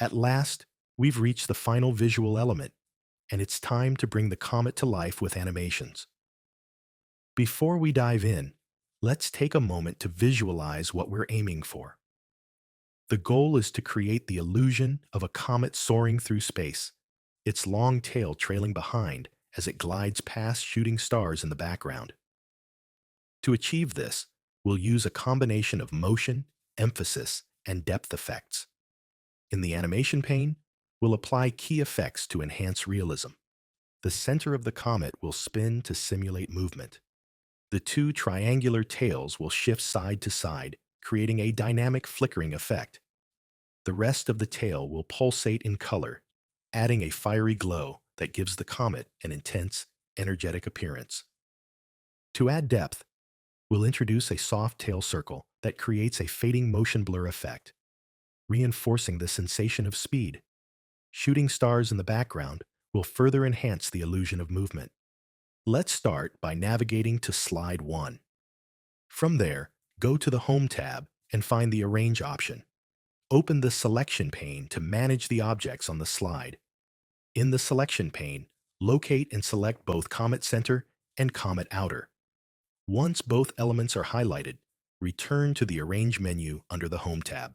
At last, we've reached the final visual element, and it's time to bring the comet to life with animations. Before we dive in, let's take a moment to visualize what we're aiming for. The goal is to create the illusion of a comet soaring through space, its long tail trailing behind as it glides past shooting stars in the background. To achieve this, we'll use a combination of motion, emphasis, and depth effects. In the animation pane, we'll apply key effects to enhance realism. The center of the comet will spin to simulate movement. The two triangular tails will shift side to side, creating a dynamic flickering effect. The rest of the tail will pulsate in color, adding a fiery glow that gives the comet an intense, energetic appearance. To add depth, we'll introduce a soft tail circle that creates a fading motion blur effect, reinforcing the sensation of speed. Shooting stars in the background will further enhance the illusion of movement. Let's start by navigating to Slide 1. From there, go to the Home tab and find the Arrange option. Open the Selection pane to manage the objects on the slide. In the Selection pane, locate and select both Comet Center and Comet Outer. Once both elements are highlighted, return to the Arrange menu under the Home tab.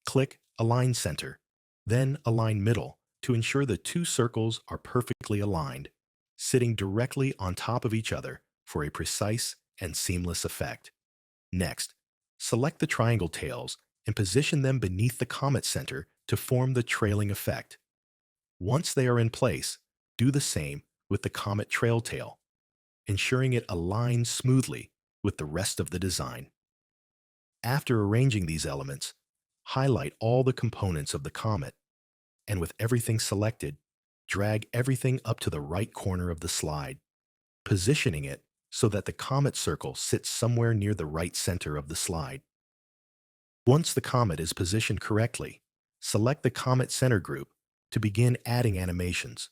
Click Align Center, then Align Middle to ensure the two circles are perfectly aligned, sitting directly on top of each other for a precise and seamless effect. Next, select the triangle tails and position them beneath the comet center to form the trailing effect. Once they are in place, do the same with the comet trail tail, ensuring it aligns smoothly with the rest of the design. After arranging these elements, highlight all the components of the comet, and with everything selected, drag everything up to the right corner of the slide, positioning it so that the comet circle sits somewhere near the right center of the slide. Once the comet is positioned correctly, select the Comet Center group to begin adding animations.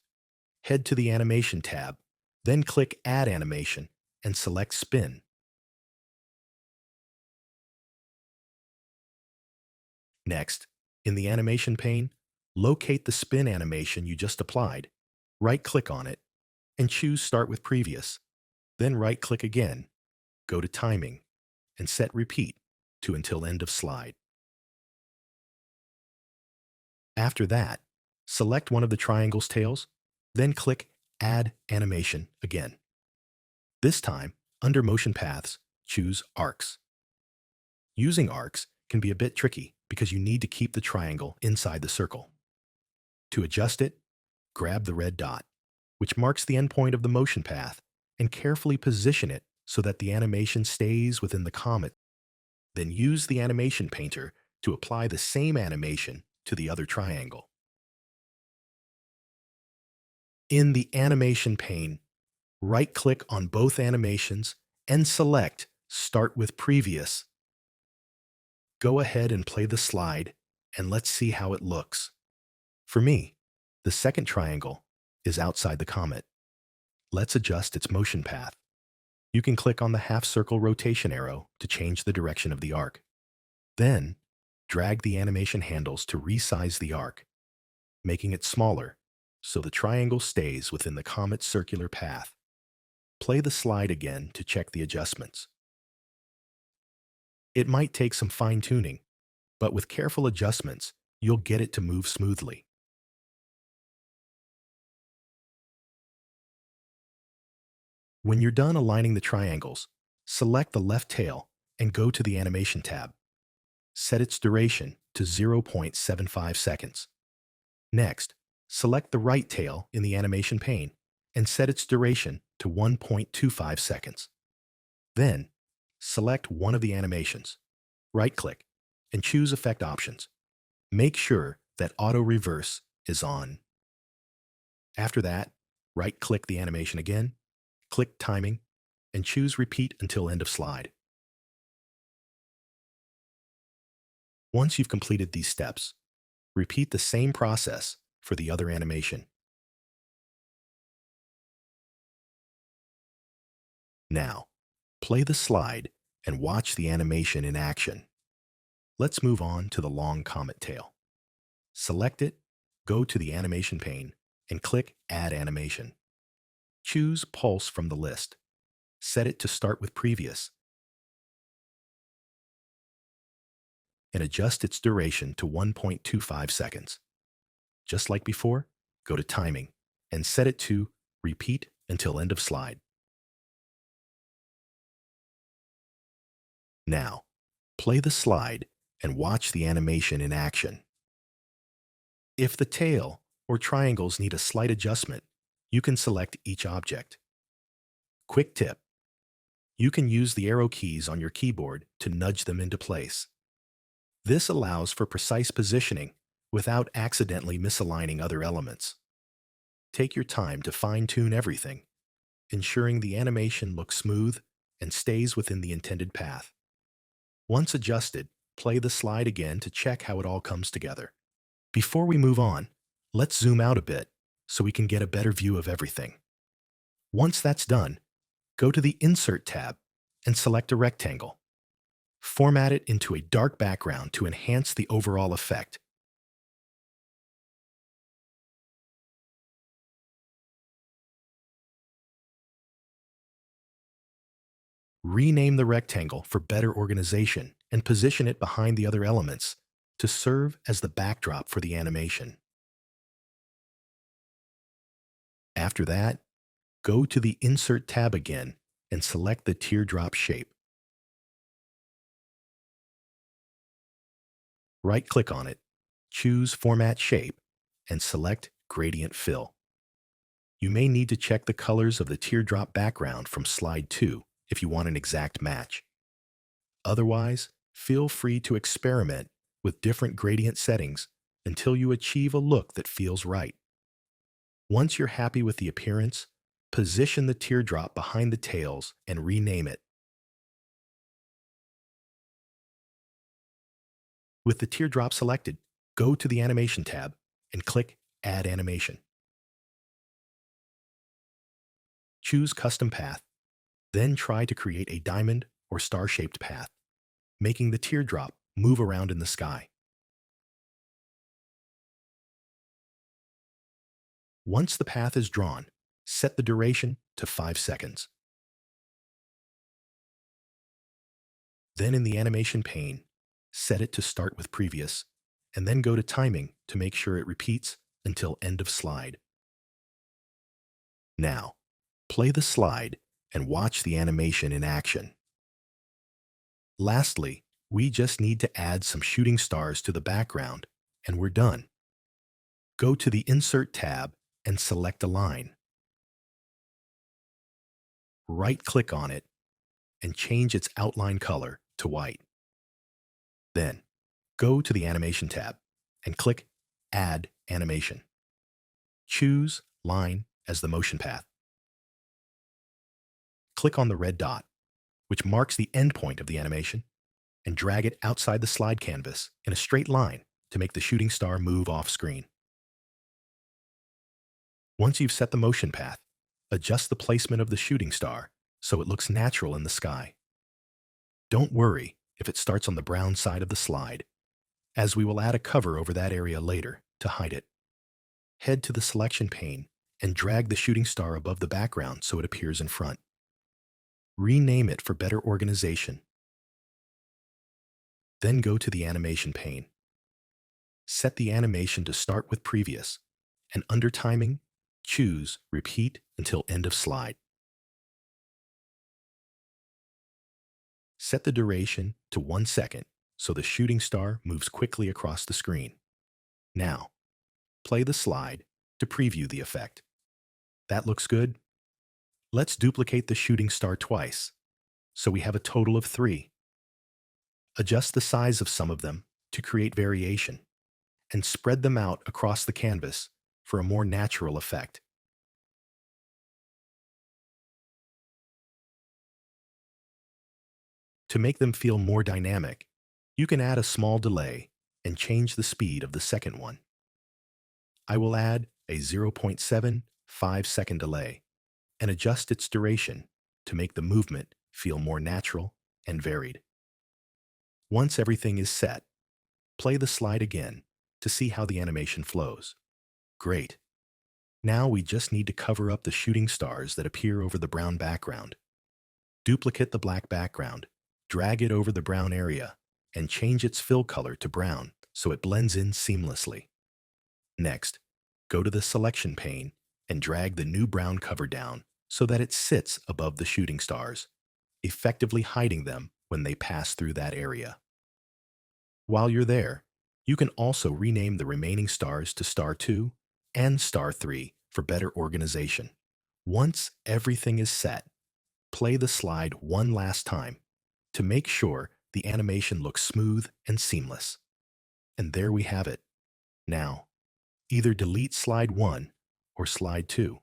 Head to the Animation tab, then click Add Animation and select Spin. Next, in the Animation pane, locate the spin animation you just applied, right-click on it, and choose Start with Previous. Then right-click again, go to Timing, and set Repeat to until end of slide. After that, select one of the triangle's tails, then click Add Animation again. This time, under Motion Paths, choose Arcs. Using arcs can be a bit tricky because you need to keep the triangle inside the circle. To adjust it, grab the red dot, which marks the endpoint of the motion path, and carefully position it so that the animation stays within the comet. Then use the animation painter to apply the same animation to the other triangle. In the animation pane, right-click on both animations and select Start with Previous. Go ahead and play the slide, and let's see how it looks. For me, the second triangle is outside the comet. Let's adjust its motion path. You can click on the half-circle rotation arrow to change the direction of the arc. Then, drag the animation handles to resize the arc, making it smaller so the triangle stays within the comet's circular path. Play the slide again to check the adjustments. It might take some fine-tuning, but with careful adjustments, you'll get it to move smoothly. When you're done aligning the triangles, select the left tail and go to the Animation tab. Set its duration to 0.75 seconds. Next, select the right tail in the animation pane and set its duration to 1.25 seconds. Then, select one of the animations. Right-click and choose Effect Options. Make sure that Auto Reverse is on. After that, right-click the animation again, click Timing, and choose Repeat until end of slide. Once you've completed these steps, repeat the same process for the other animation. Now, play the slide and watch the animation in action. Let's move on to the long comet tail. Select it, go to the animation pane, and click Add Animation. Choose Pulse from the list. Set it to start with previous, and adjust its duration to 1.25 seconds. Just like before, go to Timing, and set it to Repeat until end of slide. Now, play the slide and watch the animation in action. If the tail or triangles need a slight adjustment, you can select each object. Quick tip: you can use the arrow keys on your keyboard to nudge them into place. This allows for precise positioning without accidentally misaligning other elements. Take your time to fine-tune everything, ensuring the animation looks smooth and stays within the intended path. Once adjusted, play the slide again to check how it all comes together. Before we move on, let's zoom out a bit so we can get a better view of everything. Once that's done, go to the Insert tab and select a rectangle. Format it into a dark background to enhance the overall effect. Rename the rectangle for better organization and position it behind the other elements to serve as the backdrop for the animation. After that, go to the Insert tab again and select the teardrop shape. Right-click on it, choose Format Shape, and select Gradient Fill. You may need to check the colors of the teardrop background from slide 2 if you want an exact match. Otherwise, feel free to experiment with different gradient settings until you achieve a look that feels right. Once you're happy with the appearance, position the teardrop behind the tails and rename it. With the teardrop selected, go to the Animation tab and click Add Animation. Choose Custom Path, then try to create a diamond or star-shaped path, making the teardrop move around in the sky. Once the path is drawn, set the duration to 5 seconds. Then in the animation pane, set it to start with previous, and then go to Timing to make sure it repeats until end of slide. Now, play the slide and watch the animation in action. Lastly, we just need to add some shooting stars to the background, and we're done. Go to the Insert tab and select a line. Right-click on it and change its outline color to white. Then, go to the Animation tab and click Add Animation. Choose Line as the motion path. Click on the red dot, which marks the endpoint of the animation, and drag it outside the slide canvas in a straight line to make the shooting star move off screen. Once you've set the motion path, adjust the placement of the shooting star so it looks natural in the sky. Don't worry if it starts on the brown side of the slide, as we will add a cover over that area later to hide it. Head to the selection pane and drag the shooting star above the background so it appears in front. Rename it for better organization. Then go to the animation pane. Set the animation to start with previous, and under Timing, choose Repeat until end of slide. Set the duration to 1 second so the shooting star moves quickly across the screen. Now, play the slide to preview the effect. That looks good. Let's duplicate the shooting star twice, so we have a total of 3. Adjust the size of some of them to create variation, and spread them out across the canvas for a more natural effect. To make them feel more dynamic, you can add a small delay and change the speed of the second one. I will add a 0.75 second delay and adjust its duration to make the movement feel more natural and varied. Once everything is set, play the slide again to see how the animation flows. Great. Now we just need to cover up the shooting stars that appear over the brown background. Duplicate the black background, drag it over the brown area, and change its fill color to brown so it blends in seamlessly. Next, go to the selection pane and drag the new brown cover down so that it sits above the shooting stars, effectively hiding them when they pass through that area. While you're there, you can also rename the remaining stars to Star 2 and Star 3 for better organization. Once everything is set, play the slide one last time to make sure the animation looks smooth and seamless. And there we have it. Now, either delete slide 1 or slide 2.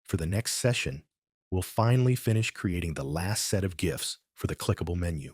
For the next session, we'll finally finish creating the last set of GIFs for the clickable menu.